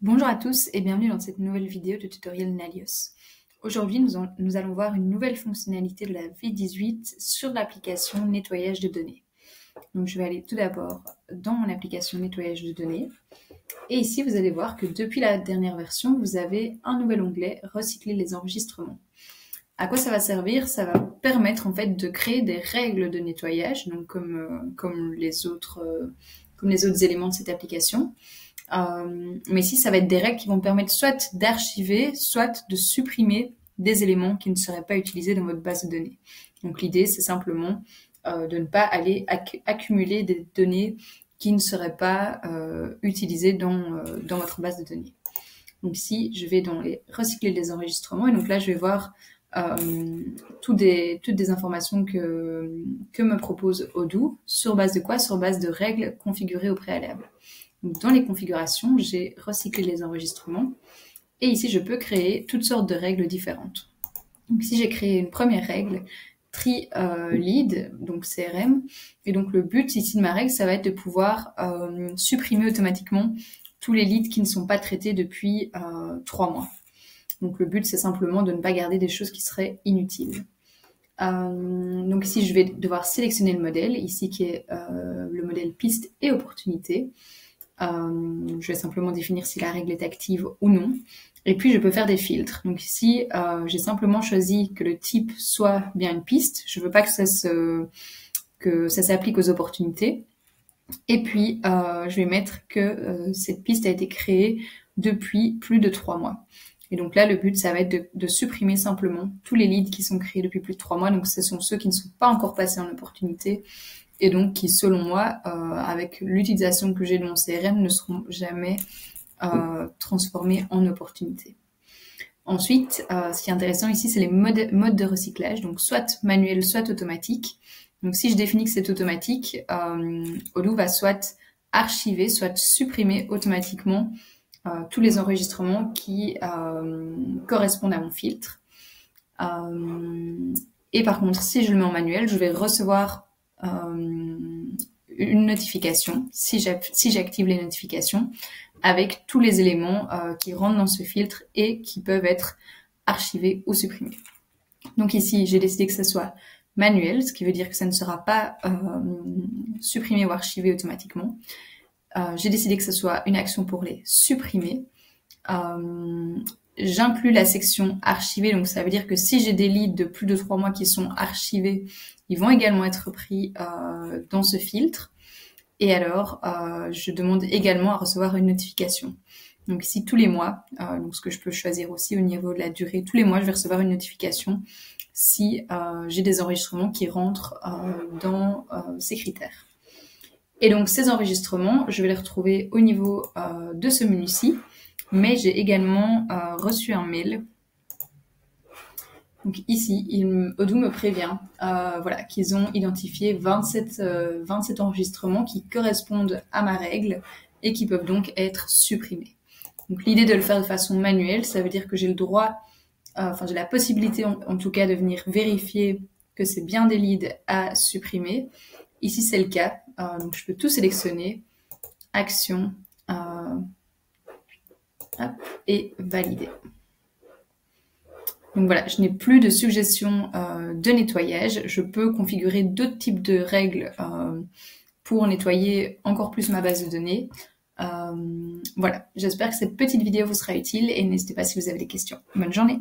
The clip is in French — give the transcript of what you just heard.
Bonjour à tous et bienvenue dans cette nouvelle vidéo de tutoriel Nalios. Aujourd'hui, nous allons voir une nouvelle fonctionnalité de la V18 sur l'application nettoyage de données. Donc, je vais aller tout d'abord dans mon application nettoyage de données. Et ici, vous allez voir que depuis la dernière version, vous avez un nouvel onglet « Recycler les enregistrements ». À quoi ça va servir? Ça va permettre en fait de créer des règles de nettoyage, donc comme les autres éléments de cette application. Mais ici, ça va être des règles qui vont permettre soit d'archiver, soit de supprimer des éléments qui ne seraient pas utilisés dans votre base de données. Donc l'idée, c'est simplement de ne pas aller accumuler des données qui ne seraient pas utilisées dans votre base de données. Donc ici, je vais dans les recycler les enregistrements, et donc là, je vais voir toutes des informations que me propose Odoo. Sur base de quoi? Sur base de règles configurées au préalable. Donc, dans les configurations, j'ai recyclé les enregistrements. Et ici, je peux créer toutes sortes de règles différentes. Donc ici, j'ai créé une première règle, Tree Lead, donc CRM. Et donc le but ici de ma règle, ça va être de pouvoir supprimer automatiquement tous les leads qui ne sont pas traités depuis 3 mois. Donc le but, c'est simplement de ne pas garder des choses qui seraient inutiles. Donc ici, je vais devoir sélectionner le modèle, ici qui est le modèle piste et opportunité. Je vais simplement définir si la règle est active ou non. Et puis, je peux faire des filtres. Donc ici, j'ai simplement choisi que le type soit bien une piste. Je veux pas que ça s'applique aux opportunités. Et puis, je vais mettre que cette piste a été créée depuis plus de 3 mois. Et donc là, le but, ça va être de supprimer simplement tous les leads qui sont créés depuis plus de 3 mois. Donc, ce sont ceux qui ne sont pas encore passés en opportunité et donc qui, selon moi, avec l'utilisation que j'ai de mon CRM, ne seront jamais transformés en opportunités. Ensuite, ce qui est intéressant ici, c'est les modes de recyclage, donc soit manuel, soit automatique. Donc si je définis que c'est automatique, Odoo va soit archiver, soit supprimer automatiquement tous les enregistrements qui correspondent à mon filtre. Et par contre, si je le mets en manuel, je vais recevoir une notification, si j'active les notifications, avec tous les éléments qui rentrent dans ce filtre et qui peuvent être archivés ou supprimés. Donc ici, j'ai décidé que ce soit manuel, ce qui veut dire que ça ne sera pas supprimé ou archivé automatiquement. J'ai décidé que ce soit une action pour les supprimer. J'inclus la section archivée, donc ça veut dire que si j'ai des leads de plus de 3 mois qui sont archivés, ils vont également être pris dans ce filtre. Et alors, je demande également à recevoir une notification. Donc ici, tous les mois, donc ce que je peux choisir aussi au niveau de la durée, tous les mois, je vais recevoir une notification si j'ai des enregistrements qui rentrent dans ces critères. Et donc ces enregistrements, je vais les retrouver au niveau de ce menu-ci, mais j'ai également reçu un mail. Donc ici, Odoo me prévient voilà, qu'ils ont identifié 27 enregistrements qui correspondent à ma règle et qui peuvent donc être supprimés. Donc l'idée de le faire de façon manuelle, ça veut dire que j'ai le droit, j'ai la possibilité en tout cas de venir vérifier que c'est bien des leads à supprimer. Ici, c'est le cas. Donc je peux tout sélectionner, action, et valider. Donc voilà, je n'ai plus de suggestions de nettoyage. Je peux configurer d'autres types de règles pour nettoyer encore plus ma base de données. Voilà, j'espère que cette petite vidéo vous sera utile et n'hésitez pas si vous avez des questions. Bonne journée!